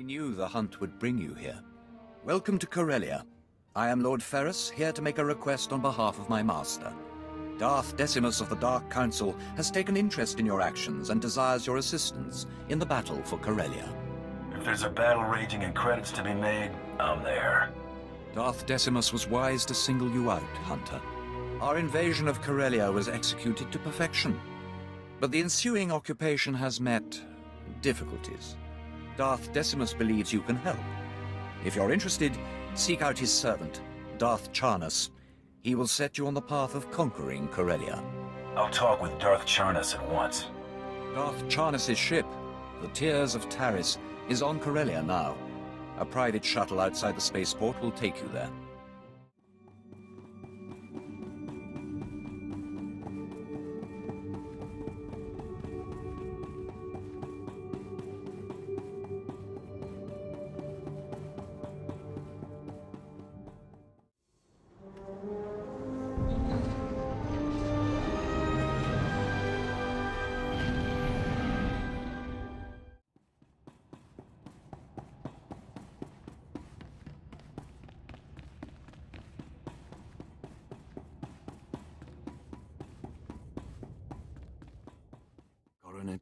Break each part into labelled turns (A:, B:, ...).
A: We knew the hunt would bring you here. Welcome to Corellia. I am Lord Ferrus, here to make a request on behalf of my master. Darth Decimus of the Dark Council has taken interest in your actions and desires your assistance in the battle for Corellia.
B: If there's a battle raging and credits to be made, I'm there.
A: Darth Decimus was wise to single you out, Hunter. Our invasion of Corellia was executed to perfection. But the ensuing occupation has met difficulties. Darth Decimus believes you can help. If you're interested, seek out his servant, Darth Charnus. He will set you on the path of conquering Corellia.
B: I'll talk with Darth Charnus at once.
A: Darth Charnus' ship, the Tears of Taris, is on Corellia now. A private shuttle outside the spaceport will take you there.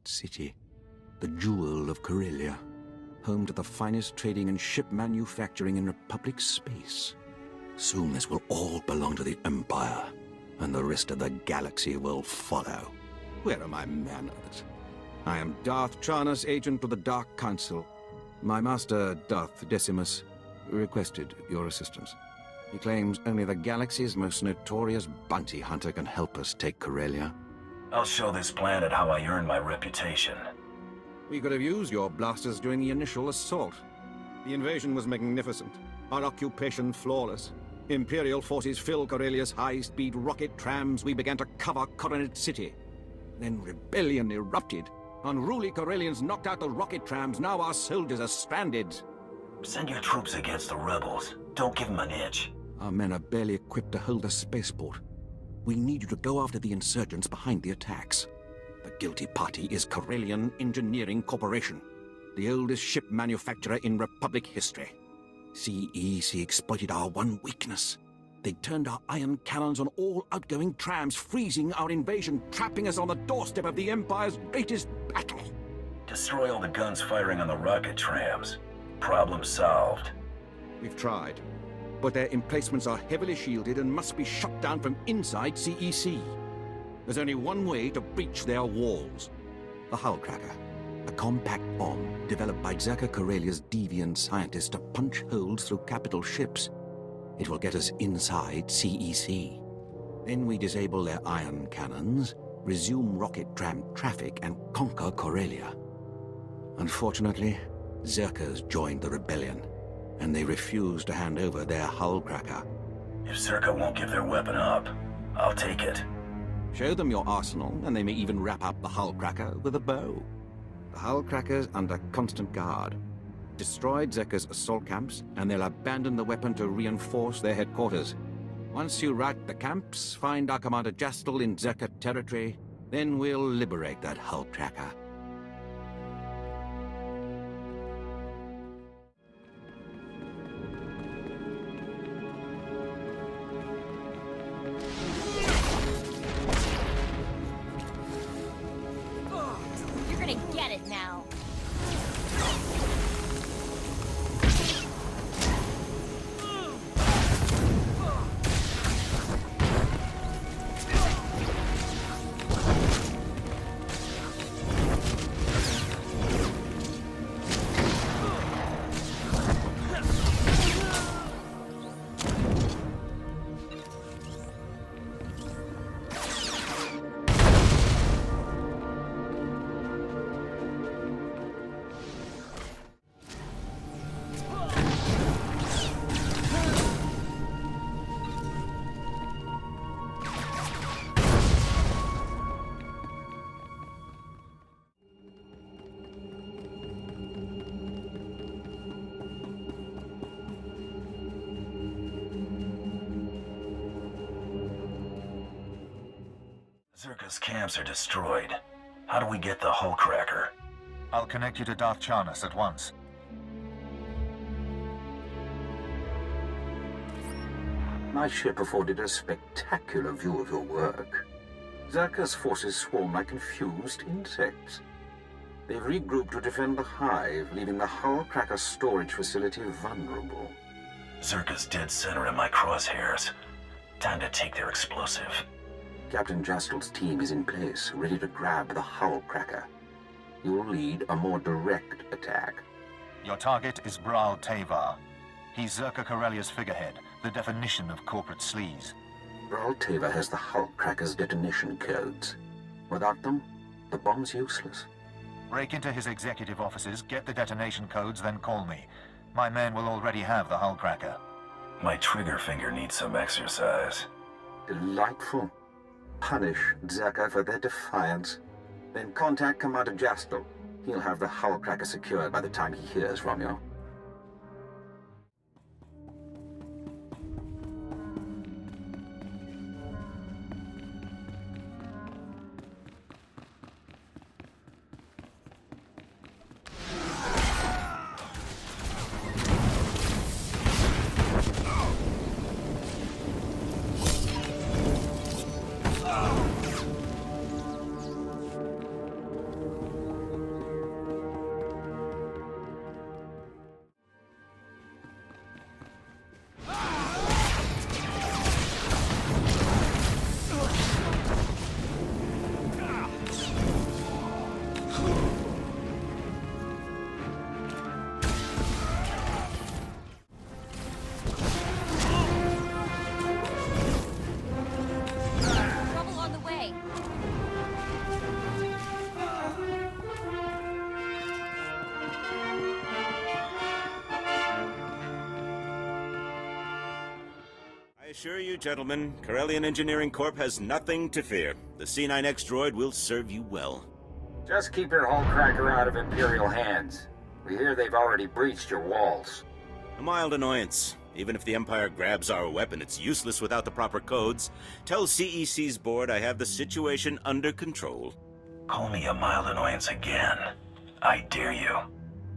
C: City, the jewel of Corellia, home to the finest trading and ship manufacturing in Republic space. Soon this will all belong to the Empire, and the rest of the galaxy will follow. Where are my manners? I am Darth Charnus, agent of the Dark Council. My master, Darth Decimus, requested your assistance. He claims only the galaxy's most notorious bounty hunter can help us take Corellia.
B: I'll show this planet how I earned my reputation.
C: We could have used your blasters during the initial assault. The invasion was magnificent, our occupation flawless. Imperial forces filled Corellia's high-speed rocket trams. We began to cover Coronet City. Then rebellion erupted. Unruly Corellians knocked out the rocket trams. Now our soldiers are stranded.
B: Send your troops against the rebels. Don't give them an inch.
C: Our men are barely equipped to hold the spaceport. We need you to go after the insurgents behind the attacks. The guilty party is Corellian Engineering Corporation, the oldest ship manufacturer in Republic history. CEC exploited our one weakness. They turned our ion cannons on all outgoing trams, freezing our invasion, trapping us on the doorstep of the Empire's greatest battle.
B: Destroy all the guns firing on the rocket trams. Problem solved.
C: We've tried, but their emplacements are heavily shielded and must be shut down from inside CEC. There's only one way to breach their walls. The Hull Cracker, a compact bomb developed by Czerka Corellia's deviant scientists to punch holes through capital ships. It will get us inside CEC. Then we disable their ion cannons, resume rocket tram traffic, and conquer Corellia. Unfortunately, Czerka's joined the rebellion, and they refuse to hand over their Hull Cracker.
B: If Czerka won't give their weapon up, I'll take it.
C: Show them your arsenal, and they may even wrap up the Hull Cracker with a bow. The Hull Cracker's under constant guard. Destroy Czerka's assault camps, and they'll abandon the weapon to reinforce their headquarters. Once you rout the camps, find our Commander Jastel in Czerka territory, then we'll liberate that Hull Cracker.
B: Czerka's camps are destroyed. How do we get the Hull Cracker?
D: I'll connect you to Darth Charnus at once. My ship afforded a spectacular view of your work. Czerka's forces swarm like confused insects. They've regrouped to defend the hive, leaving the hull cracker storage facility vulnerable.
B: Czerka's dead center in my crosshairs. Time to take their explosive.
D: Captain Jastel's team is in place, ready to grab the hull cracker. You'll lead a more direct attack.
E: Your target is Bral Tavar. He's Czerka Corellia's figurehead, the definition of corporate sleaze.
D: Bral Tavar has the hull cracker's detonation codes. Without them, the bomb's useless.
E: Break into his executive offices, get the detonation codes, then call me. My men will already have the hull cracker.
B: My trigger finger needs some exercise.
D: Delightful. Punish Czerka for their defiance. Then contact Commander Jastel. He'll have the hull cracker secured by the time he hears from you.
F: I assure you, gentlemen, Corellian Engineering Corp has nothing to fear. The C9X droid will serve you well.
G: Just keep your hull cracker out of Imperial hands. We hear they've already breached your walls.
F: A mild annoyance. Even if the Empire grabs our weapon, it's useless without the proper codes. Tell CEC's board I have the situation under control.
B: Call me a mild annoyance again. I dare you.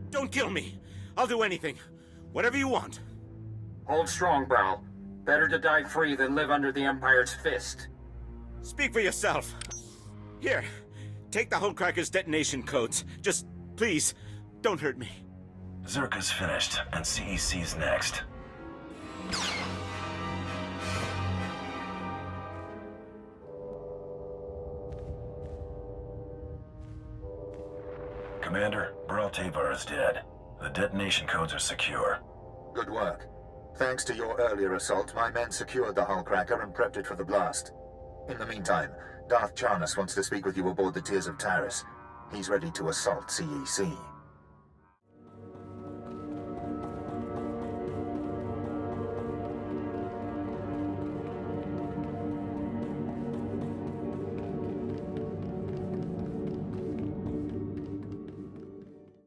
F: Don't kill me! I'll do anything. Whatever you want.
G: Hold strong, Bral. Better to die free than live under the Empire's fist.
F: Speak for yourself. Here, take the hull cracker's detonation codes. Just, please, don't hurt me.
B: Czerka's finished, and CEC's next. Commander, Bral Tavar is dead. The detonation codes are secure.
H: Good work. Thanks to your earlier assault, my men secured the hull cracker and prepped it for the blast. In the meantime, Darth Charnas wants to speak with you aboard the Tears of Taris. He's ready to assault CEC.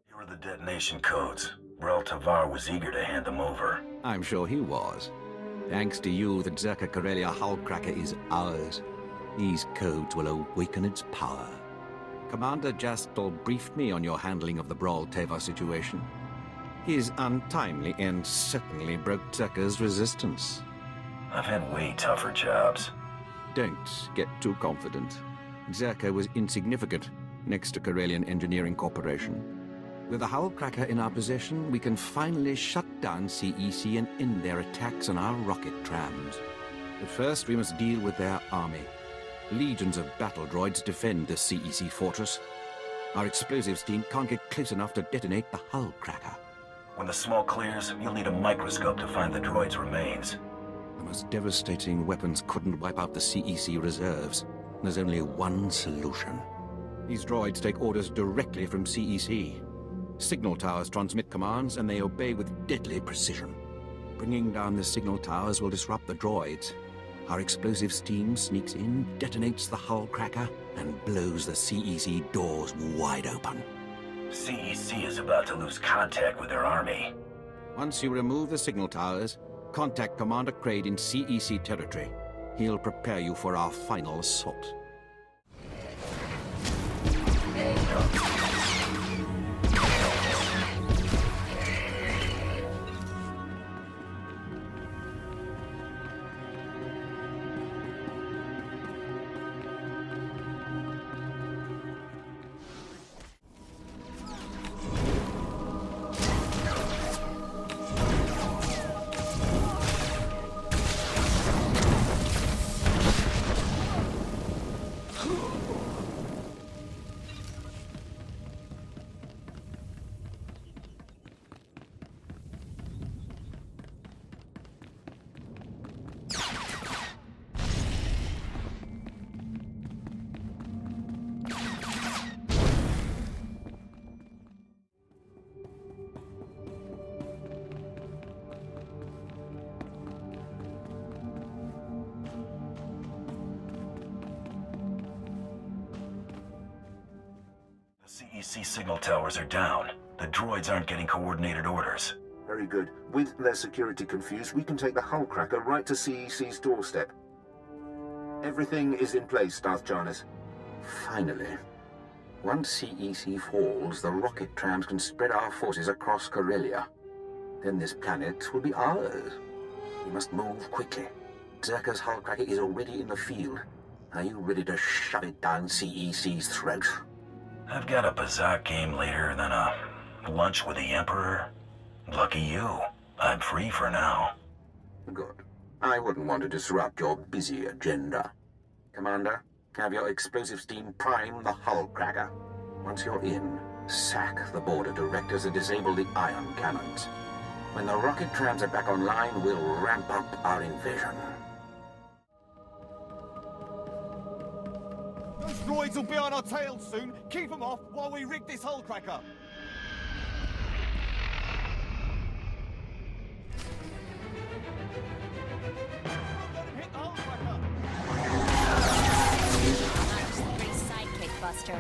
B: Here are the detonation codes. Bral Tavar was eager to hand them over.
C: I'm sure he was. Thanks to you, the Czerka Corellia hull cracker is ours. These codes will awaken its power. Commander Jastel briefed me on your handling of the Bral Tavar situation. His untimely end certainly broke Czerka's resistance.
B: I've had way tougher jobs.
C: Don't get too confident. Czerka was insignificant next to Corellian Engineering Corporation. With the hull cracker in our possession, we can finally shut down CEC and end their attacks on our rocket trams. But first, we must deal with their army. Legions of battle droids defend the CEC fortress. Our explosives team can't get close enough to detonate the hull cracker.
B: When the smoke clears, you'll need a microscope to find the droid's remains.
C: The most devastating weapons couldn't wipe out the CEC reserves. There's only one solution. These droids take orders directly from CEC. Signal towers transmit commands, and they obey with deadly precision. Bringing down the signal towers will disrupt the droids. Our explosives team sneaks in, detonates the hull cracker, and blows the CEC doors wide open.
B: CEC is about to lose contact with their army.
C: Once you remove the signal towers, contact Commander Kraid in CEC territory. He'll prepare you for our final assault.
B: CEC signal towers are down. The droids aren't getting coordinated orders.
D: Very good. With their security confused, we can take the hull cracker right to CEC's doorstep. Everything is in place, Darth Jarnus. Finally. Once CEC falls, the rocket trams can spread our forces across Corellia. Then this planet will be ours. We must move quickly. Czerka's hull cracker is already in the field. Are you ready to shove it down CEC's throat?
B: I've got a bizarre game later, then a lunch with the Emperor. Lucky you. I'm free for now.
D: Good. I wouldn't want to disrupt your busy agenda. Commander, have your explosives team prime the hull cracker. Once you're in, sack the border directors and disable the ion cannons. When the rocket trams are back online, we'll ramp up our invasion.
I: Those droids will be on our tails soon. Keep them off while we rig this hull cracker. Let him hit the hull cracker.
J: Free sidekick, Buster.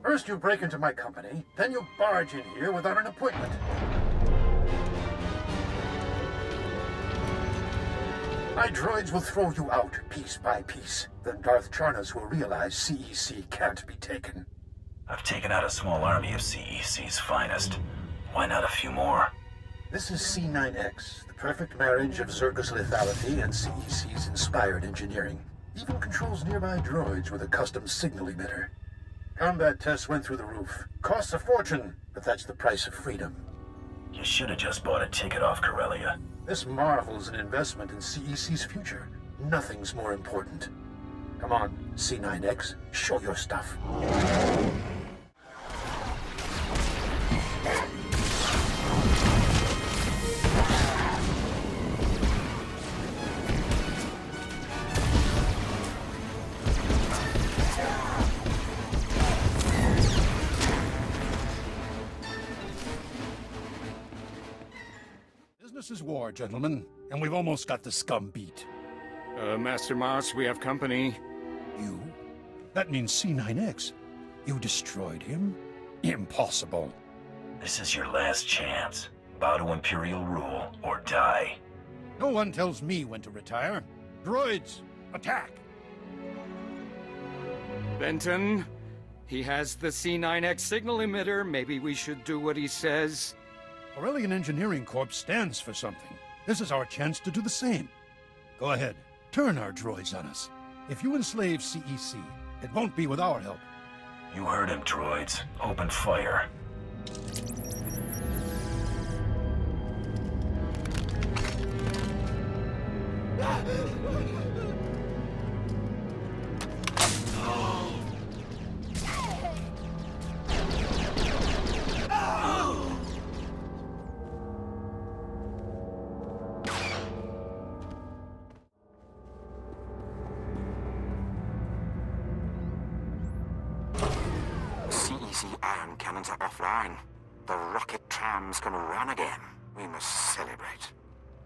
H: First you break into my company, then you barge in here without an appointment. My droids will throw you out piece by piece. Then Darth Jarnus will realize CEC can't be taken.
B: I've taken out a small army of CEC's finest. Why not a few more?
H: This is C9X, the perfect marriage of Czerka's lethality and CEC's inspired engineering. Even controls nearby droids with a custom signal emitter. Combat tests went through the roof. Costs a fortune, but that's the price of freedom.
B: You should have just bought a ticket off Corellia.
H: This marvel's an investment in CEC's future. Nothing's more important. Come on, C9X, show your stuff.
C: Business is war, gentlemen, and we've almost got the scum beat.
K: Master Mars, we have company.
C: You? That means C9X. You destroyed him? Impossible.
B: This is your last chance. Bow to Imperial rule or die.
C: No one tells me when to retire. Droids, attack!
K: Benton, he has the C9X signal emitter. Maybe we should do what he says.
C: Corellian Engineering Corps stands for something. This is our chance to do the same. Go ahead, turn our droids on us. If you enslave CEC, it won't be with our help.
B: You heard him, droids. Open fire.
D: CEC ion cannons are offline. The rocket trams can run again. We must celebrate.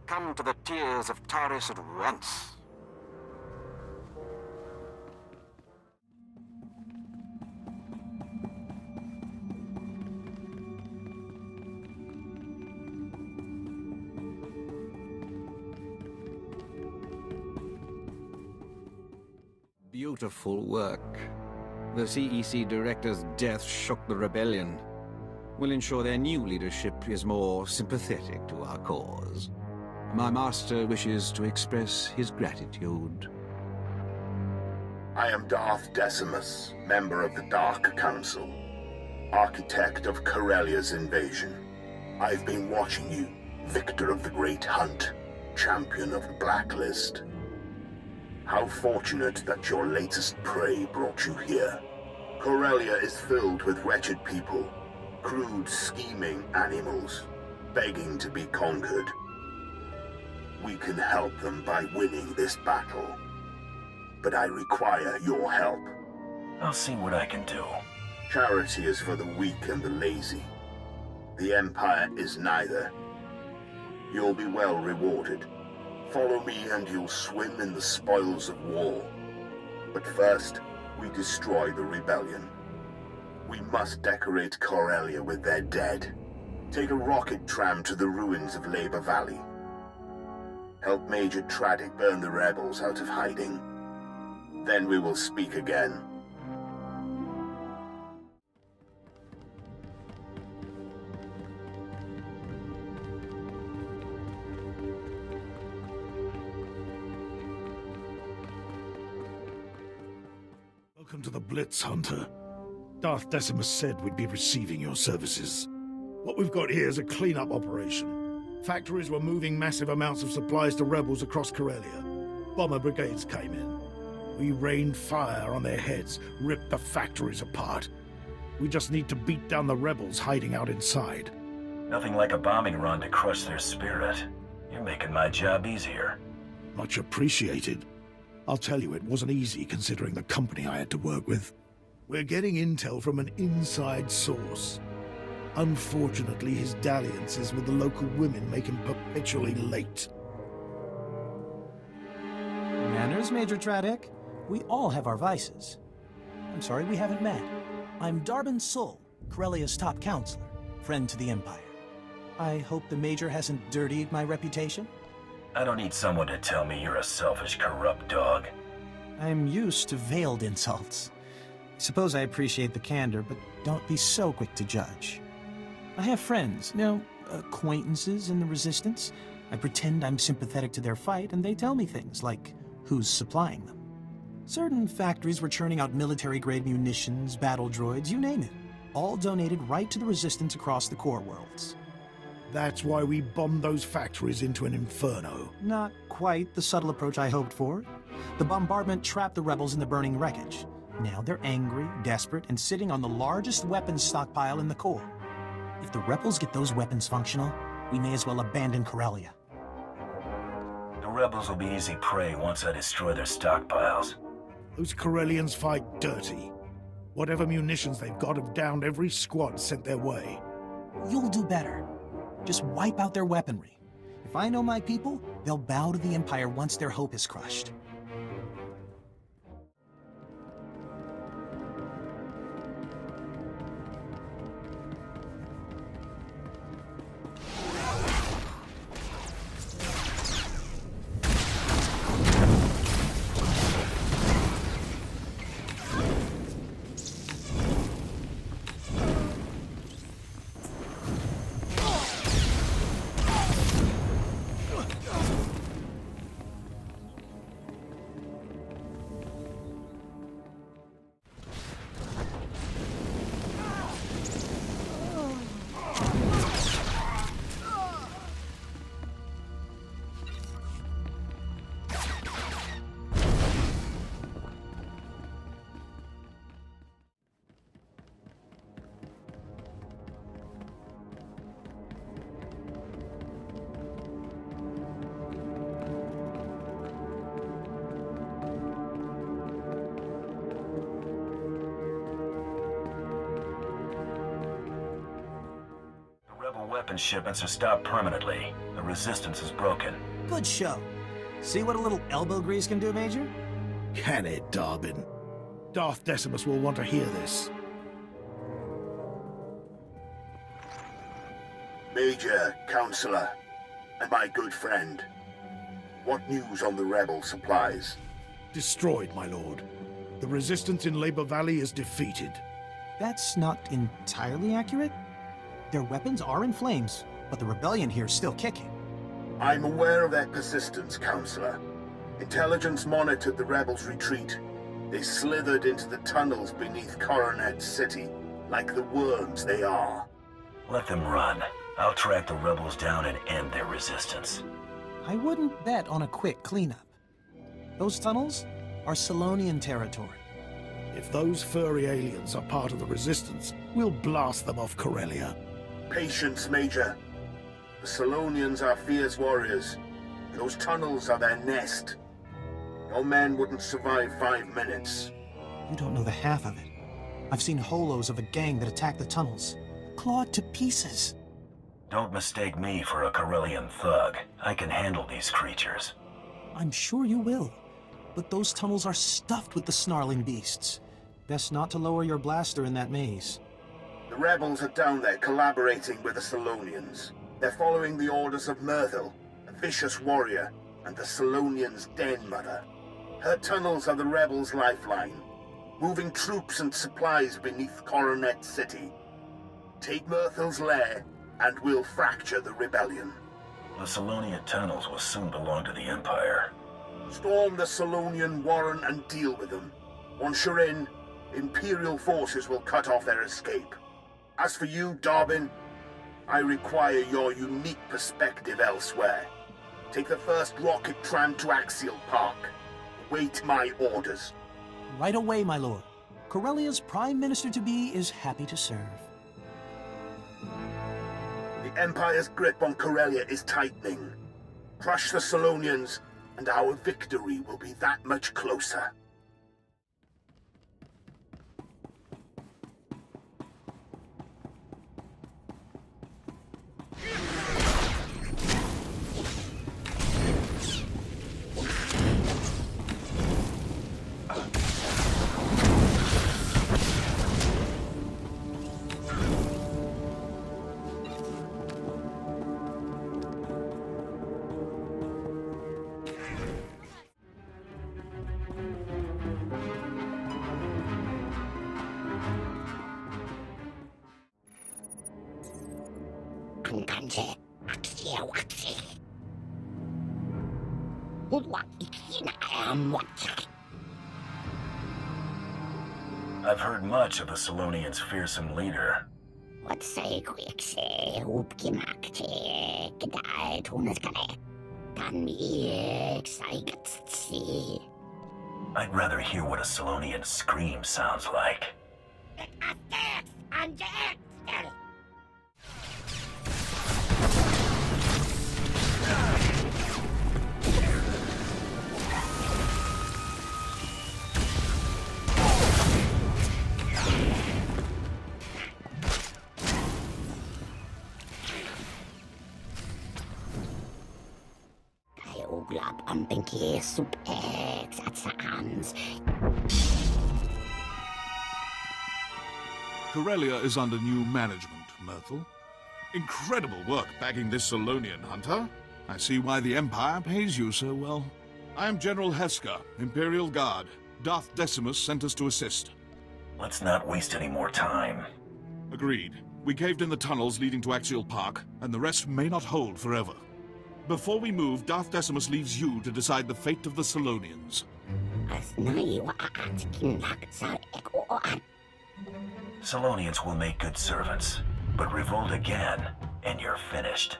D: Come to the tears of Taris at once.
C: Beautiful work. The CEC director's death shook the rebellion. We'll ensure their new leadership is more sympathetic to our cause. My master wishes to express his gratitude.
L: I am Darth Decimus, member of the Dark Council, architect of Corellia's invasion. I've been watching you, victor of the Great Hunt, champion of the Blacklist. How fortunate that your latest prey brought you here. Corellia is filled with wretched people, crude, scheming animals, begging to be conquered. We can help them by winning this battle. But I require your help.
B: I'll see what I can do.
L: Charity is for the weak and the lazy. The Empire is neither. You'll be well rewarded. Follow me and you'll swim in the spoils of war. But first, we destroy the rebellion. We must decorate Corellia with their dead. Take a rocket tram to the ruins of Labor Valley. Help Major Tradic burn the rebels out of hiding. Then we will speak again.
M: Welcome to the Blitz, Hunter. Darth Decimus said we'd be receiving your services. What we've got here is a cleanup operation. Factories were moving massive amounts of supplies to rebels across Corellia. Bomber brigades came in. We rained fire on their heads, ripped the factories apart. We just need to beat down the rebels hiding out inside.
B: Nothing like a bombing run to crush their spirit. You're making my job easier.
M: Much appreciated. I'll tell you, it wasn't easy considering the company I had to work with. We're getting intel from an inside source. Unfortunately, his dalliances with the local women make him perpetually late.
N: Manners, Major Tradic. We all have our vices. I'm sorry we haven't met. I'm Darbin Sull, Corellia's top counselor, friend to the Empire. I hope the Major hasn't dirtied my reputation?
B: I don't need someone to tell me you're a selfish, corrupt dog.
N: I'm used to veiled insults. I suppose I appreciate the candor, but don't be so quick to judge. I have friends, acquaintances in the Resistance. I pretend I'm sympathetic to their fight, and they tell me things like who's supplying them. Certain factories were churning out military-grade munitions, battle droids, you name it. All donated right to the Resistance across the core worlds.
M: That's why we bombed those factories into an inferno.
N: Not quite the subtle approach I hoped for. The bombardment trapped the rebels in the burning wreckage. Now they're angry, desperate, and sitting on the largest weapons stockpile in the core. If the rebels get those weapons functional, we may as well abandon Corellia.
B: The rebels will be easy prey once I destroy their stockpiles.
M: Those Corellians fight dirty. Whatever munitions they've got have downed every squad sent their way.
N: You'll do better. Just wipe out their weaponry. If I know my people, they'll bow to the Empire once their hope is crushed.
B: Weapon shipments are stopped permanently. The Resistance is broken.
N: Good show. See what a little elbow grease can do, Major?
M: Can it, Darbin? Darth Decimus will want to hear this.
L: Major, Counselor, and my good friend. What news on the rebel supplies?
M: Destroyed, my lord. The Resistance in Labor Valley is defeated.
N: That's not entirely accurate. Their weapons are in flames, but the rebellion here is still kicking.
L: I'm aware of their persistence, Counselor. Intelligence monitored the rebels' retreat. They slithered into the tunnels beneath Coronet City, like the worms they are.
B: Let them run. I'll track the rebels down and end their resistance.
N: I wouldn't bet on a quick cleanup. Those tunnels are Selonian territory.
M: If those furry aliens are part of the Resistance, we'll blast them off Corellia.
L: Patience, Major. The Selonians are fierce warriors. Those tunnels are their nest. Your men wouldn't survive 5 minutes.
N: You don't know the half of it. I've seen holos of a gang that attacked the tunnels. Clawed to pieces.
B: Don't mistake me for a Corellian thug. I can handle these creatures.
N: I'm sure you will. But those tunnels are stuffed with the snarling beasts. Best not to lower your blaster in that maze.
L: The rebels are down there collaborating with the Selonians. They're following the orders of Myrtle, a vicious warrior, and the Selonians' den mother. Her tunnels are the rebels' lifeline, moving troops and supplies beneath Coronet City. Take Myrtle's lair, and we'll fracture the rebellion.
B: The Selonian tunnels will soon belong to the Empire.
L: Storm the Selonian warren and deal with them. Once you're in, Imperial forces will cut off their escape. As for you, Darbin, I require your unique perspective elsewhere. Take the first rocket tram to Axial Park. Wait my orders.
N: Right away, my lord. Corellia's Prime Minister-to-be is happy to serve.
L: The Empire's grip on Corellia is tightening. Crush the Selonians, and our victory will be that much closer.
B: I've heard much of the Selonians' fearsome leader.
O: I'd
B: rather hear what a Selonian scream sounds like.
P: Corellia is under new management, Myrtle. Incredible work bagging this Selonian hunter. I see why the Empire pays you so well. I am General Heska, Imperial Guard. Darth Decimus sent us to assist.
B: Let's not waste any more time.
P: Agreed. We caved in the tunnels leading to Axial Park, and the rest may not hold forever. Before we move, Darth Decimus leaves you to decide the fate of the Selonians.
B: Selonians will make good servants, but revolt again, and you're finished.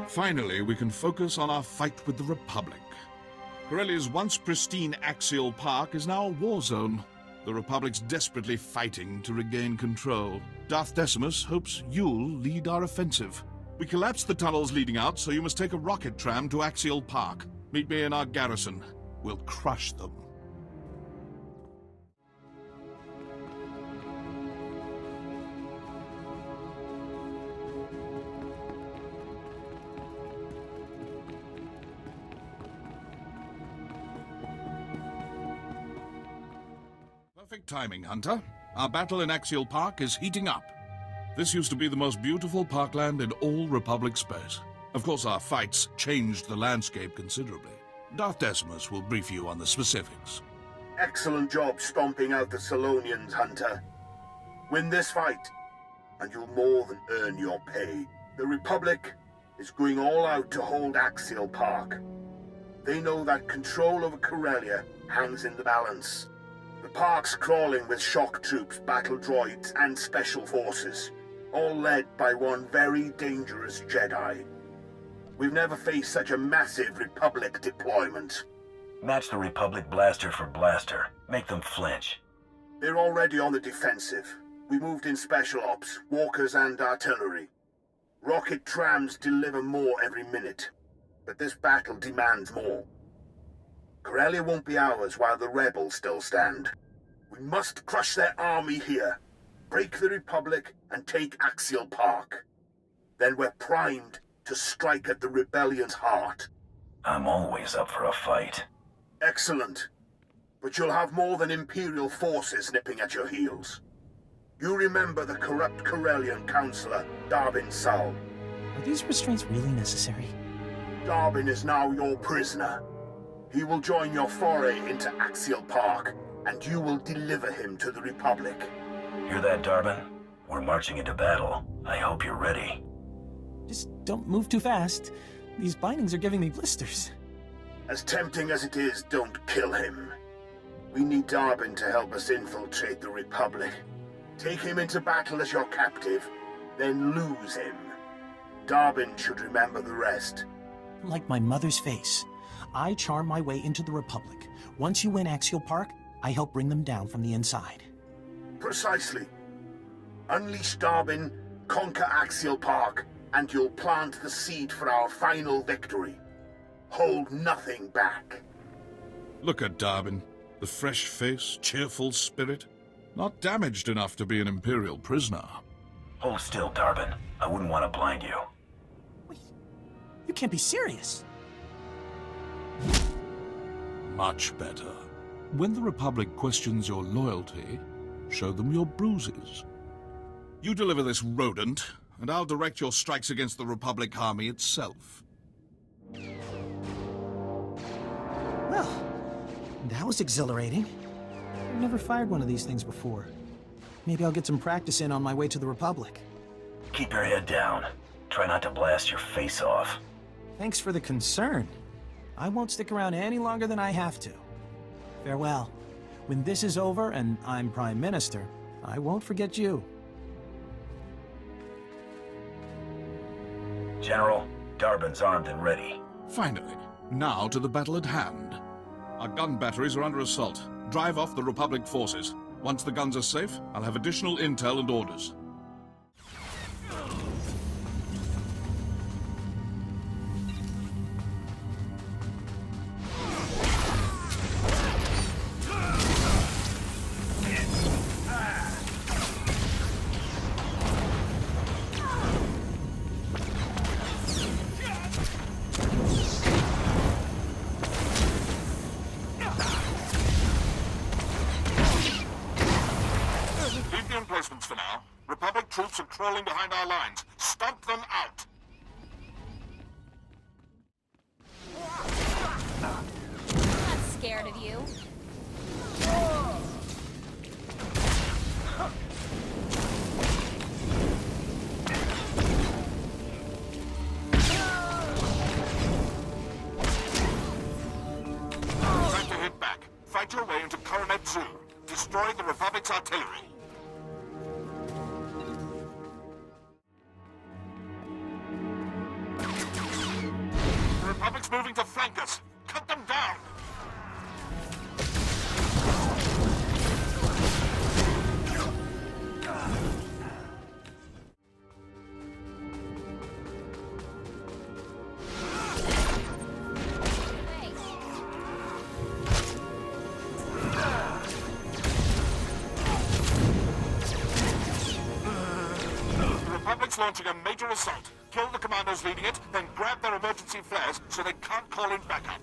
P: Finally, we can focus on our fight with the Republic. Corellia's once pristine Axial Park is now a war zone. The Republic's desperately fighting to regain control. Darth Decimus hopes you'll lead our offensive. We collapsed the tunnels leading out, so you must take a rocket tram to Axial Park. Meet me in our garrison. We'll crush them. Perfect timing, Hunter. Our battle in Axial Park is heating up. This used to be the most beautiful parkland in all Republic space. Of course, our fights changed the landscape considerably. Darth Decimus will brief you on the specifics.
L: Excellent job stomping out the Selonians, Hunter. Win this fight, and you'll more than earn your pay. The Republic is going all out to hold Axial Park. They know that control over Corellia hangs in the balance. The park's crawling with shock troops, battle droids, and special forces, all led by one very dangerous Jedi. We've never faced such a massive Republic deployment.
B: Match the Republic blaster for blaster. Make them flinch.
L: They're already on the defensive. We moved in special ops, walkers and artillery. Rocket trams deliver more every minute, but this battle demands more. Corellia won't be ours while the rebels still stand. We must crush their army here, break the Republic, and take Axial Park. Then we're primed to strike at the rebellion's heart.
B: I'm always up for a fight.
L: Excellent. But you'll have more than Imperial forces nipping at your heels. You remember the corrupt Corellian counselor, Darbin Sull.
N: Are these restraints really necessary?
L: Darbin is now your prisoner. He will join your foray into Axial Park, and you will deliver him to the Republic.
B: Hear that, Darbin? We're marching into battle. I hope you're ready.
N: Just don't move too fast. These bindings are giving me blisters.
L: As tempting as it is, don't kill him. We need Darbin to help us infiltrate the Republic. Take him into battle as your captive, then lose him. Darbin should remember the rest.
N: Like my mother's face. I charm my way into the Republic. Once you win Axial Park, I help bring them down from the inside.
L: Precisely. Unleash Darbin, conquer Axial Park, and you'll plant the seed for our final victory. Hold nothing back.
P: Look at Darbin. The fresh face, cheerful spirit. Not damaged enough to be an Imperial prisoner.
B: Hold still, Darbin. I wouldn't want to blind you.
N: Wait, you can't be serious.
P: Much better. When the Republic questions your loyalty, show them your bruises. You deliver this rodent, and I'll direct your strikes against the Republic army itself.
N: Well, that was exhilarating. I've never fired one of these things before. Maybe I'll get some practice in on my way to the Republic.
B: Keep your head down. Try not to blast your face off.
N: Thanks for the concern. I won't stick around any longer than I have to. Farewell. When this is over and I'm Prime Minister, I won't forget you.
B: General, Darbin's armed and ready.
P: Finally, now to the battle at hand. Our gun batteries are under assault. Drive off the Republic forces. Once the guns are safe, I'll have additional intel and orders. For now. Republic troops are crawling behind our lines. Stomp them out!
J: I'm not scared of you.
P: Time to hit back. Fight your way into Coronet Zoo. Destroy the Republic's artillery. The Republic's moving to flank us. Cut them down! Launching a major assault. Kill the commandos leading it, then grab their emergency flares so they can't call in backup.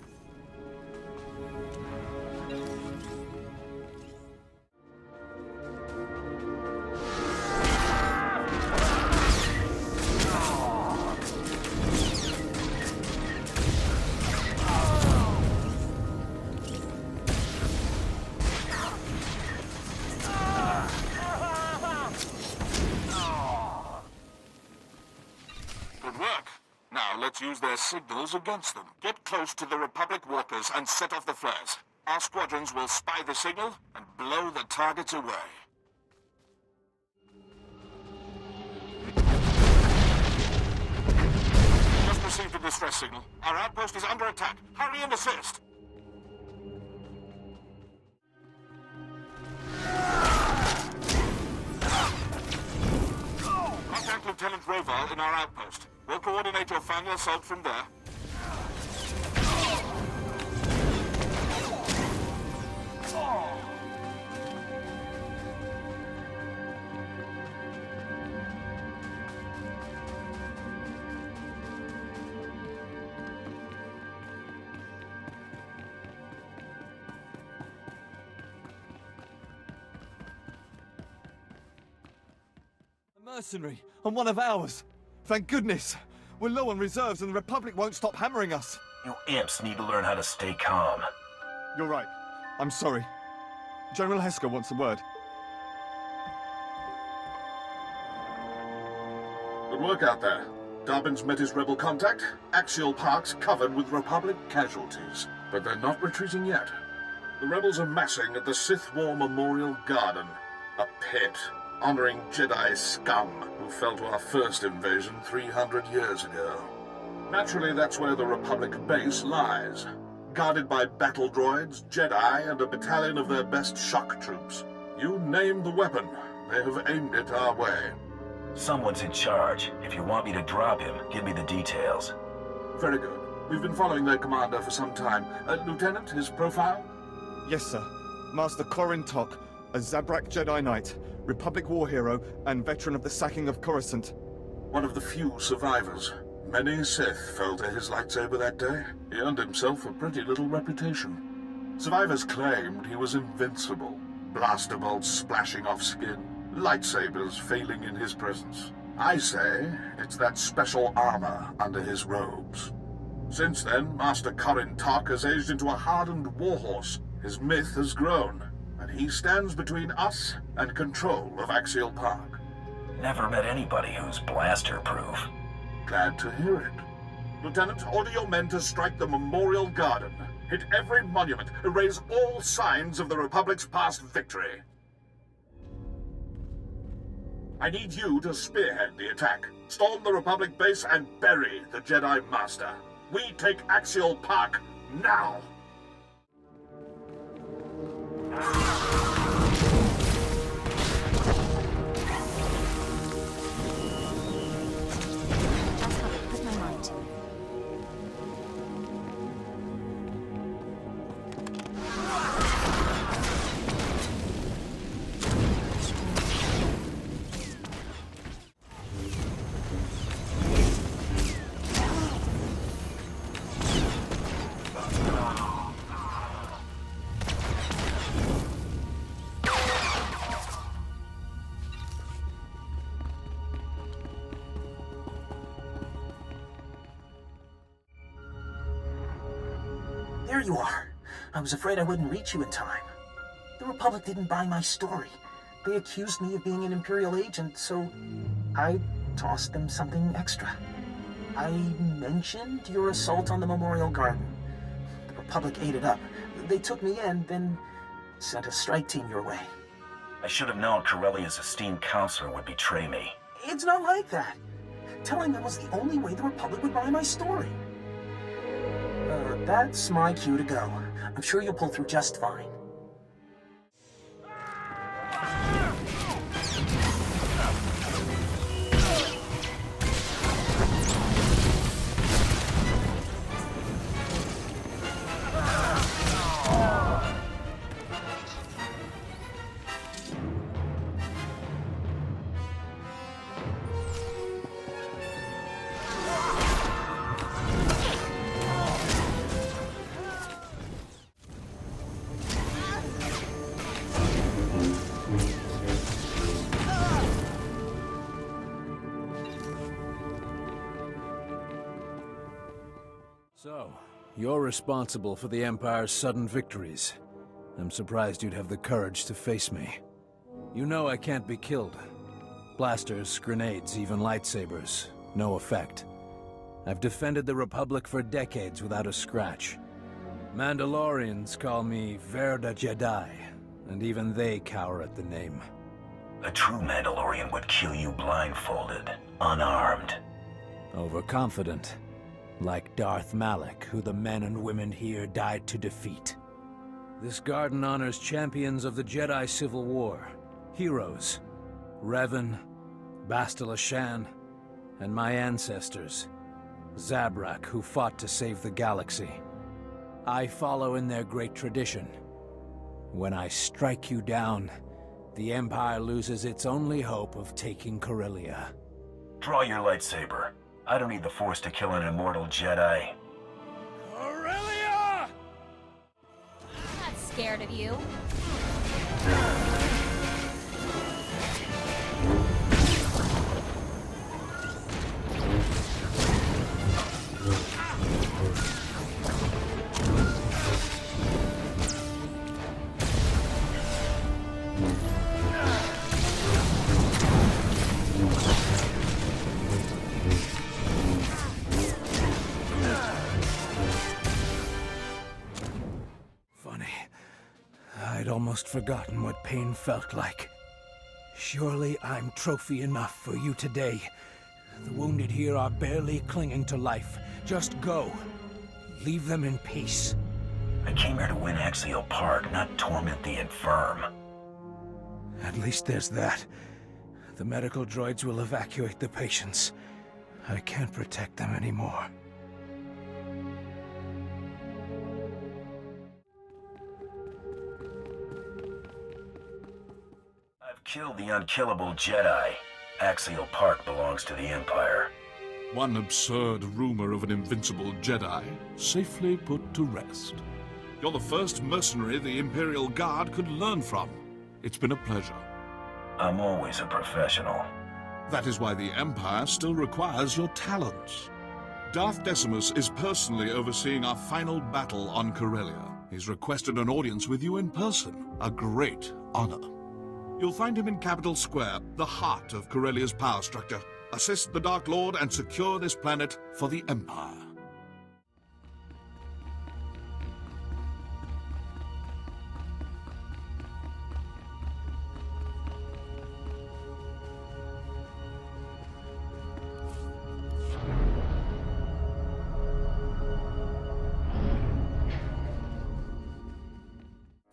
P: pirates use their signals against them. Get close to the Republic walkers and set off the flares. Our squadrons will spy the signal and blow the targets away. Just received a distress signal. Our outpost is under attack. Hurry and assist! Contact Lieutenant Rovar in our outpost. We'll coordinate your final assault from there.
I: Mercenary, and one of ours. Thank goodness. We're low on reserves and the Republic won't stop hammering us.
B: You imps need to learn how to stay calm.
I: You're right. I'm sorry. General Hesker wants a word.
M: Good work out there. Darbin's met his rebel contact. Axial Park's covered with Republic casualties. But they're not retreating yet. The rebels are massing at the Sith War Memorial Garden. A pit honoring Jedi scum who fell to our first invasion 300 years ago. Naturally, that's where the Republic base lies, guarded by battle droids, Jedi, and a battalion of their best shock troops. You name the weapon, they have aimed it our way.
B: Someone's in charge. If you want me to drop him, give me the details.
M: Very good. We've been following their commander for some time. Lieutenant, his profile?
I: Yes, sir. Master Corin Tok, a Zabrak Jedi Knight, Republic war hero, and veteran of the sacking of Coruscant.
M: One of the few survivors. Many Sith fell to his lightsaber that day. He earned himself a pretty little reputation. Survivors claimed he was invincible. Blaster bolts splashing off skin, lightsabers failing in his presence. I say it's that special armor under his robes. Since then, Master Corin Tok has aged into a hardened warhorse. His myth has grown, and he stands between us and control of Axial Park.
B: Never met anybody who's blaster-proof.
M: Glad to hear it. Lieutenant, order your men to strike the Memorial Garden. Hit every monument, erase all signs of the Republic's past victory. I need you to spearhead the attack. Storm the Republic base and bury the Jedi Master. We take Axial Park now!
O: There you are. I was afraid I wouldn't reach you in time. The Republic didn't buy my story. They accused me of being an Imperial agent, so I tossed them something extra. I mentioned your assault on the Memorial Garden. The Republic ate it up. They took me in, then sent a strike team your way.
B: I should have known Corellia's esteemed counselor would betray me.
O: It's not like that. Telling them was the only way the Republic would buy my story. That's my cue to go. I'm sure you'll pull through just fine.
Q: So, you're responsible for the Empire's sudden victories. I'm surprised you'd have the courage to face me. You know I can't be killed. Blasters, grenades, even lightsabers. No effect. I've defended the Republic for decades without a scratch. Mandalorians call me Verda Jedi, and even they cower at the name.
B: A true Mandalorian would kill you blindfolded, unarmed.
Q: Overconfident. Like Darth Malak, who the men and women here died to defeat. This garden honors champions of the Jedi Civil War. Heroes. Revan, Bastila Shan, and my ancestors. Zabrak, who fought to save the galaxy. I follow in their great tradition. When I strike you down, the Empire loses its only hope of taking Corellia.
B: Draw your lightsaber. I don't need the Force to kill an immortal Jedi.
J: I'm not scared of you.
Q: I'd almost forgotten what pain felt like. Surely I'm trophy enough for you today. The wounded here are barely clinging to life. Just go. Leave them in peace.
B: I came here to win Axial Park, not torment the infirm.
Q: At least there's that. The medical droids will evacuate the patients. I can't protect them anymore.
B: Killed the unkillable Jedi. Axial Park belongs to the Empire.
P: One absurd rumor of an invincible Jedi safely put to rest. You're the first mercenary the Imperial Guard could learn from. It's been a pleasure.
B: I'm always a professional.
P: That is why the Empire still requires your talents. Darth Decimus is personally overseeing our final battle on Corellia. He's requested an audience with you in person. A great honor. You'll find him in Capital Square, the heart of Corellia's power structure. Assist the Dark Lord and secure this planet for the Empire.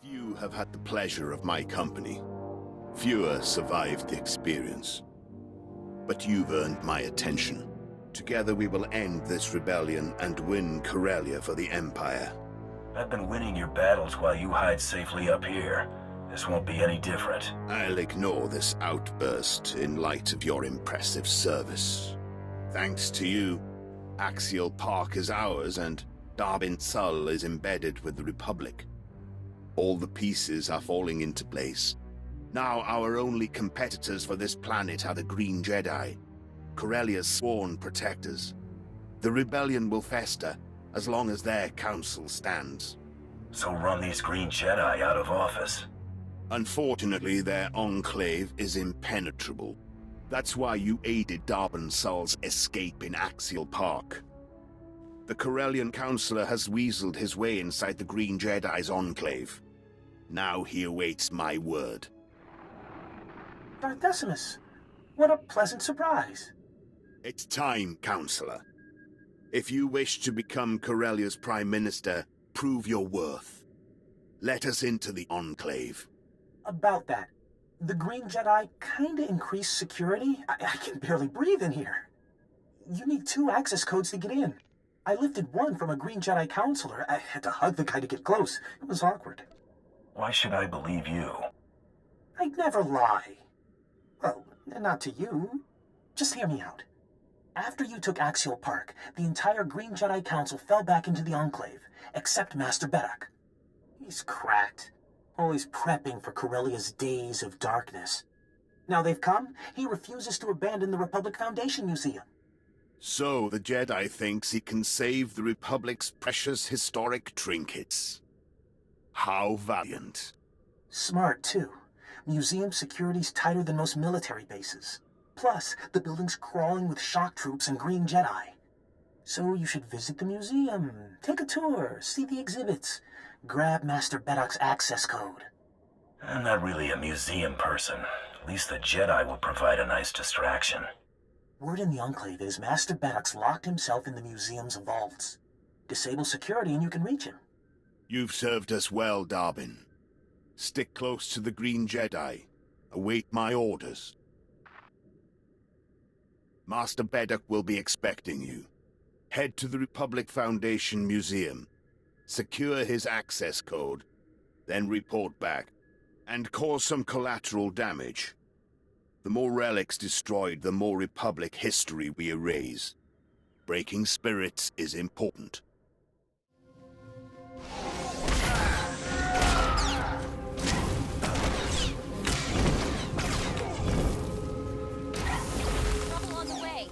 L: Few have had the pleasure of my company. Fewer survived the experience. But you've earned my attention. Together we will end this rebellion and win Corellia for the Empire.
B: I've been winning your battles while you hide safely up here. This won't be any different.
L: I'll ignore this outburst in light of your impressive service. Thanks to you, Axial Park is ours and Darbin Sull is embedded with the Republic. All the pieces are falling into place. Now our only competitors for this planet are the Green Jedi, Corellia's sworn protectors. The rebellion will fester as long as their council stands.
B: So run these Green Jedi out of office.
L: Unfortunately, their enclave is impenetrable. That's why you aided Darbin Sull's escape in Axial Park. The Corellian Councilor has weaseled his way inside the Green Jedi's enclave. Now he awaits my word.
O: Darth Decimus, what a pleasant surprise.
L: It's time, Counselor. If you wish to become Corellia's Prime Minister, prove your worth. Let us into the Enclave.
O: About that, the Green Jedi kinda increased security. I can barely breathe in here. You need 2 access codes to get in. I lifted one from a Green Jedi Counselor. I had to hug the guy to get close. It was awkward.
B: Why should I believe you?
O: I'd never lie. Well, not to you. Just hear me out. After you took Axial Park, the entire Green Jedi Council fell back into the Enclave, except Master Bedak. He's cracked. Always prepping for Corellia's days of darkness. Now they've come, he refuses to abandon the Republic Foundation Museum.
L: So the Jedi thinks he can save the Republic's precious historic trinkets. How valiant.
O: Smart, too. Museum security's tighter than most military bases. Plus, the building's crawling with shock troops and Green Jedi. So you should visit the museum, take a tour, see the exhibits, grab Master Beddock's access code.
B: I'm not really a museum person. At least the Jedi will provide a nice distraction.
O: Word in the Enclave is Master Beddock's locked himself in the museum's vaults. Disable security and you can reach him.
L: You've served us well, Darbin. Stick close to the Green Jedi. Await my orders. Master Beddock will be expecting you. Head to the Republic Foundation Museum. Secure his access code. Then report back. And cause some collateral damage. The more relics destroyed, the more Republic history we erase. Breaking spirits is important.
J: Trouble on the way.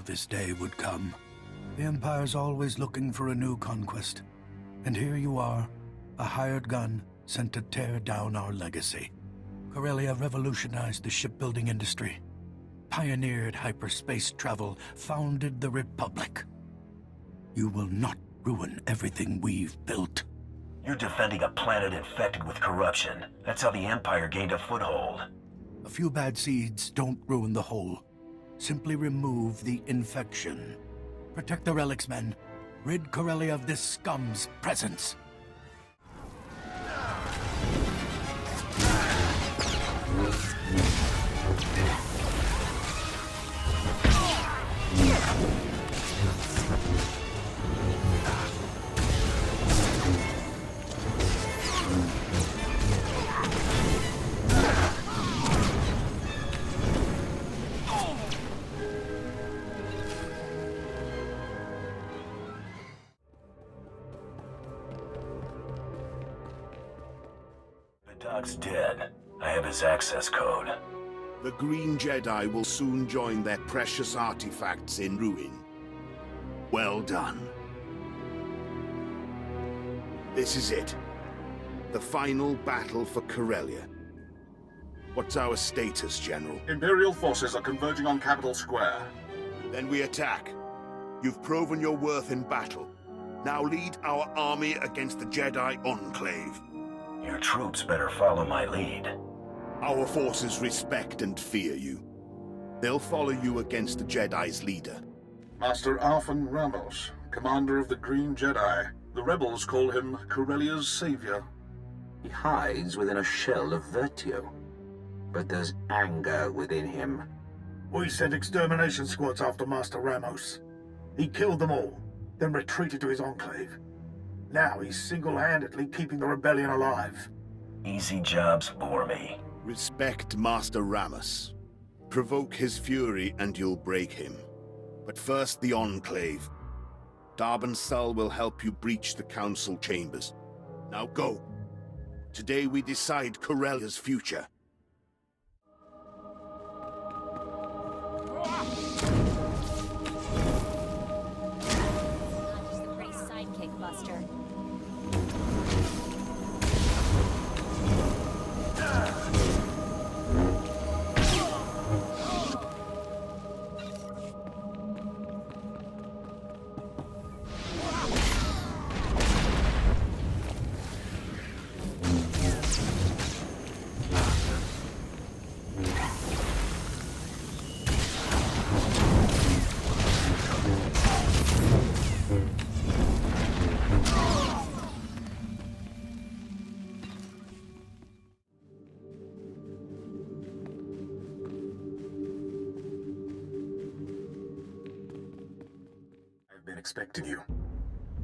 R: This day would come. The Empire's always looking for a new conquest. And here you are, a hired gun sent to tear down our legacy. Corellia revolutionized the shipbuilding industry, pioneered hyperspace travel, founded the Republic. You will not ruin everything we've built.
B: You're defending a planet infected with corruption. That's how the Empire gained a foothold.
R: A few bad seeds don't ruin the whole. Simply remove the infection. Protect the relics, men. Rid Corellia of this scum's presence.
B: Doc's dead. I have his access code.
L: The Green Jedi will soon join their precious artifacts in ruin. Well done. This is it. The final battle for Corellia. What's our status, General?
H: Imperial forces are converging on Capital Square.
L: Then we attack. You've proven your worth in battle. Now lead our army against the Jedi Enclave.
B: Your troops better follow my lead.
L: Our forces respect and fear you. They'll follow you against the Jedi's leader.
H: Master Arfan Ramos, commander of the Green Jedi. The rebels call him Corellia's savior.
D: He hides within a shell of virtue, but there's anger within him.
M: We sent extermination squads after Master Ramos. He killed them all, then retreated to his enclave. Now he's single-handedly keeping the rebellion alive.
B: Easy jobs bore me.
L: Respect Master Ramos. Provoke his fury and you'll break him. But first the Enclave. Darbin Sull will help you breach the Council chambers. Now go. Today we decide Corellia's future.
J: Just a pretty sidekick, Buster.
H: expected you.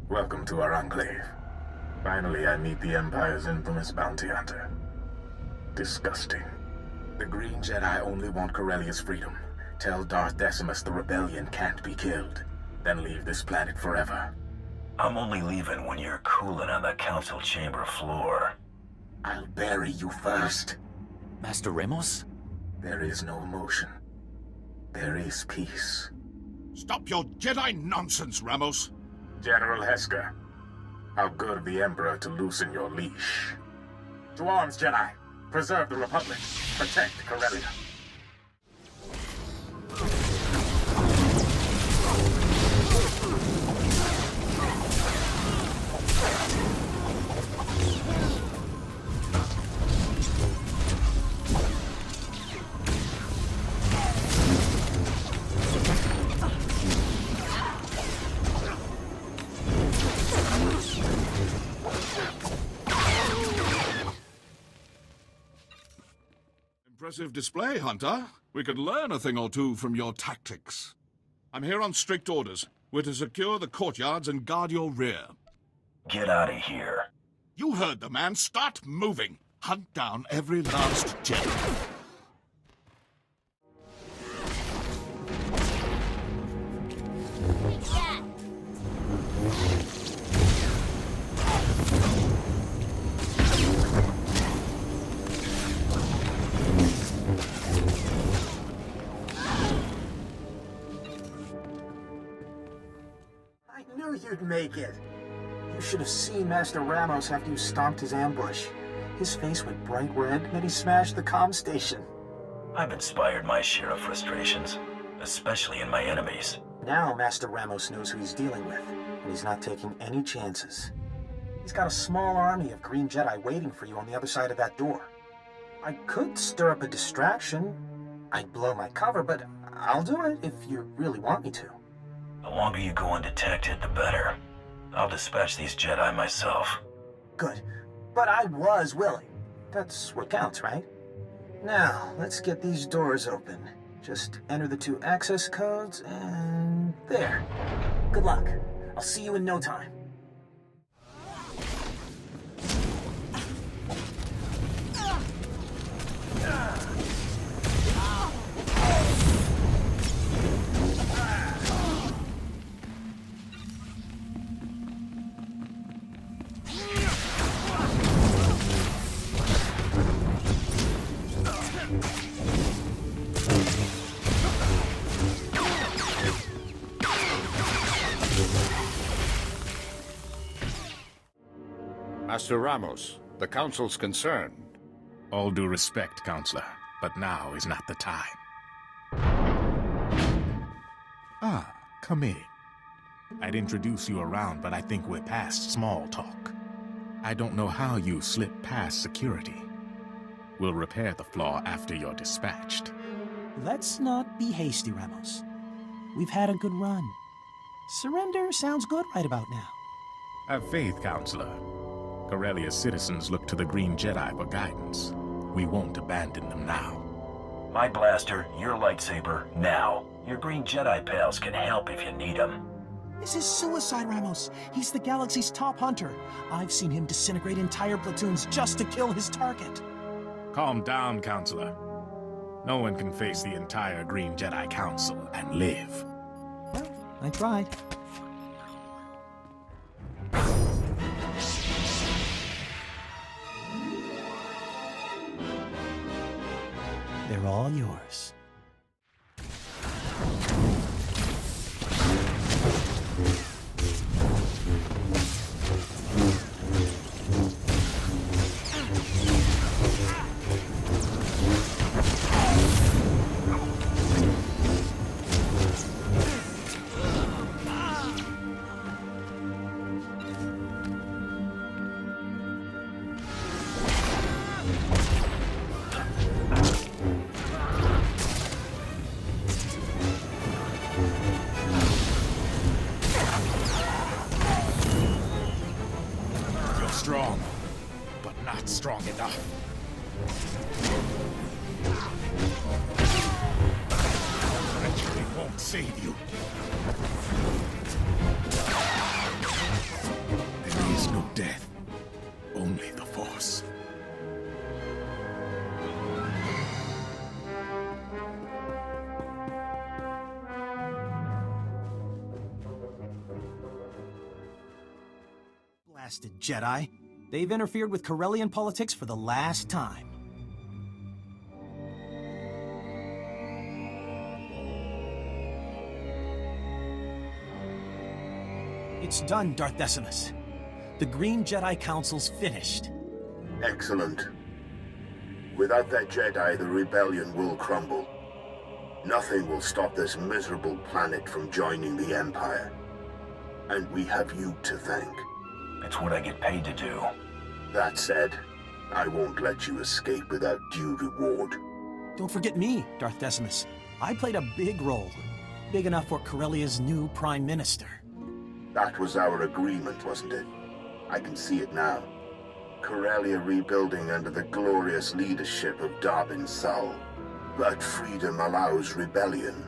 H: Welcome to our enclave. Finally, I meet the Empire's infamous bounty hunter. Disgusting. The Green Jedi only want Corellia's freedom. Tell Darth Decimus the rebellion can't be killed. Then leave this planet forever.
B: I'm only leaving when you're cooling on the council chamber floor.
H: I'll bury you first.
S: Master Ramos?
H: There is no emotion. There is peace.
P: Stop your Jedi nonsense, Ramos.
H: General Hesker, how good of the Emperor to loosen your leash. To arms, Jedi. Preserve the Republic. Protect Corellia.
P: Impressive display, Hunter. We could learn a thing or two from your tactics. I'm here on strict orders. We're to secure the courtyards and guard your rear.
B: Get out of here.
P: You heard the man. Start moving. Hunt down every last Jedi.
O: I knew you'd make it. You should have seen Master Ramos after you stomped his ambush. His face went bright red, and he smashed the comm station.
B: I've inspired my share of frustrations, especially in my enemies.
O: Now Master Ramos knows who he's dealing with, and he's not taking any chances. He's got a small army of Green Jedi waiting for you on the other side of that door. I could stir up a distraction. I'd blow my cover, but I'll do it if you really want me to.
B: The longer you go undetected, the better. I'll dispatch these Jedi myself.
O: Good. But I was willing. That's what counts, right? Now, let's get these doors open. Just enter the 2 access codes, and there. Good luck. I'll see you in no time.
T: Master Ramos, the Council's concerned.
U: All due respect, Counselor, but now is not the time. Ah, come in. I'd introduce you around, but I think we're past small talk. I don't know how you slipped past security. We'll repair the flaw after you're dispatched.
N: Let's not be hasty, Ramos. We've had a good run. Surrender sounds good right about now.
U: Have faith, Counselor. Corellia's citizens look to the Green Jedi for guidance. We won't abandon them now.
B: My blaster, your lightsaber, now. Your Green Jedi pals can help if you need them.
N: This is suicide, Ramos. He's the galaxy's top hunter. I've seen him disintegrate entire platoons just to kill his target.
U: Calm down, Counselor. No one can face the entire Green Jedi Council and live.
N: Well, I tried. They're all yours.
U: Strong, but not strong enough. Treachery won't save you.
N: Blasted Jedi. They've interfered with Corellian politics for the last time. It's done, Darth Decimus. The Green Jedi Council's finished.
L: Excellent. Without that Jedi, the rebellion will crumble. Nothing will stop this miserable planet from joining the Empire. And we have you to thank.
B: It's what I get paid to do.
L: That said, I won't let you escape without due reward.
N: Don't forget me, Darth Decimus. I played a big role. Big enough for Corellia's new Prime Minister.
L: That was our agreement, wasn't it? I can see it now. Corellia rebuilding under the glorious leadership of Darbin Sull. But freedom allows rebellion,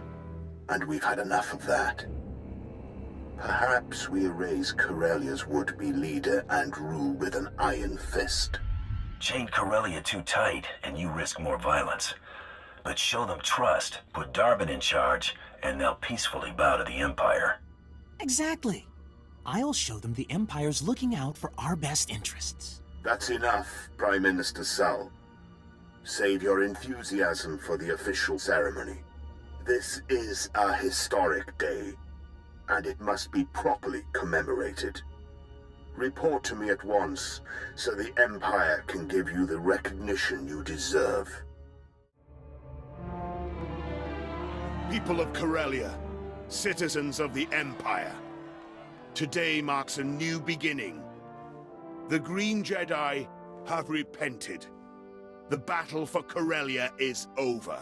L: and we've had enough of that. Perhaps we erase Corellia's would-be leader and rule with an iron fist.
B: Chain Corellia too tight, and you risk more violence. But show them trust, put Darbin in charge, and they'll peacefully bow to the Empire.
N: Exactly. I'll show them the Empire's looking out for our best interests.
L: That's enough, Prime Minister Sull. Save your enthusiasm for the official ceremony. This is a historic day, and it must be properly commemorated. Report to me at once, so the Empire can give you the recognition you deserve.
M: People of Corellia, citizens of the Empire. Today marks a new beginning. The Green Jedi have repented. The battle for Corellia is over.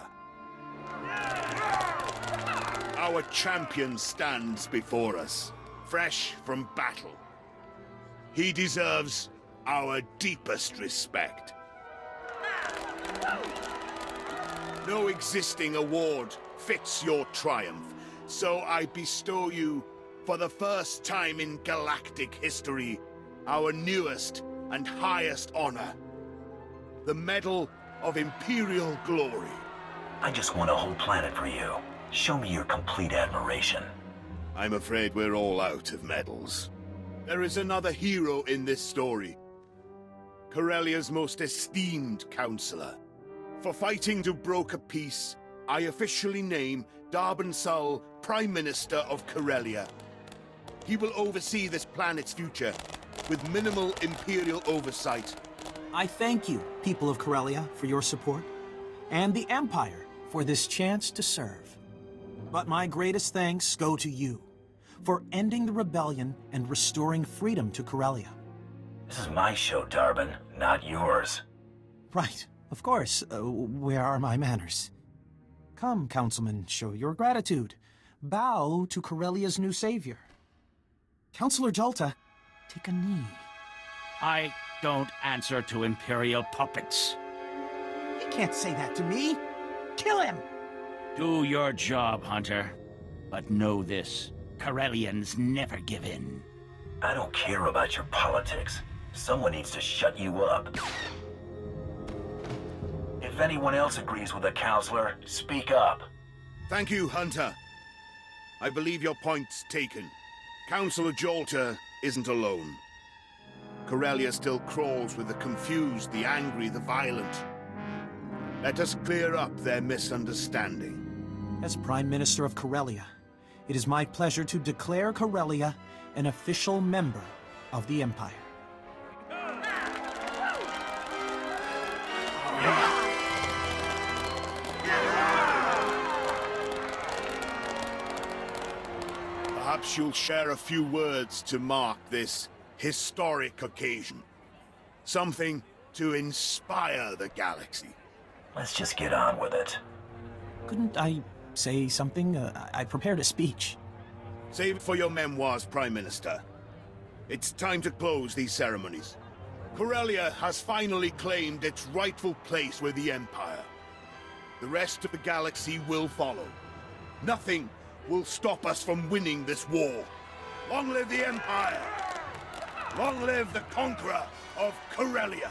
M: Our champion stands before us, fresh from battle. He deserves our deepest respect. No existing award fits your triumph, so I bestow you, for the first time in galactic history, our newest and highest honor. The Medal of Imperial Glory.
B: I just won a whole planet for you. Show me your complete admiration.
M: I'm afraid we're all out of medals. There is another hero in this story. Corellia's most esteemed counselor. For fighting to broker peace, I officially name Darbin Sull Prime Minister of Corellia. He will oversee this planet's future, with minimal Imperial oversight.
N: I thank you, people of Corellia, for your support, and the Empire for this chance to serve. But my greatest thanks go to you, for ending the rebellion and restoring freedom to Corellia.
B: This is my show, Darbin, not yours.
N: Right, of course. Where are my manners? Come, Councilman, show your gratitude. Bow to Corellia's new savior. Counselor Jolta, take a knee.
A: I don't answer to Imperial puppets.
N: You can't say that to me. Kill him!
A: Do your job, Hunter. But know this, Corellians never give in.
B: I don't care about your politics. Someone needs to shut you up. If anyone else agrees with the Counselor, speak up.
M: Thank you, Hunter. I believe your point's taken. Counselor Jolta isn't alone. Corellia still crawls with the confused, the angry, the violent. Let us clear up their misunderstanding.
N: As Prime Minister of Corellia, it is my pleasure to declare Corellia an official member of the Empire.
M: Perhaps you'll share a few words to mark this historic occasion. Something to inspire the galaxy.
B: Let's just get on with it.
N: Couldn't I say something? I prepared a speech.
M: Save it for your memoirs, Prime Minister. It's time to close these ceremonies. Corellia has finally claimed its rightful place with the Empire. The rest of the galaxy will follow. Nothing will stop us from winning this war. Long live the Empire! Long live the conqueror of Corellia!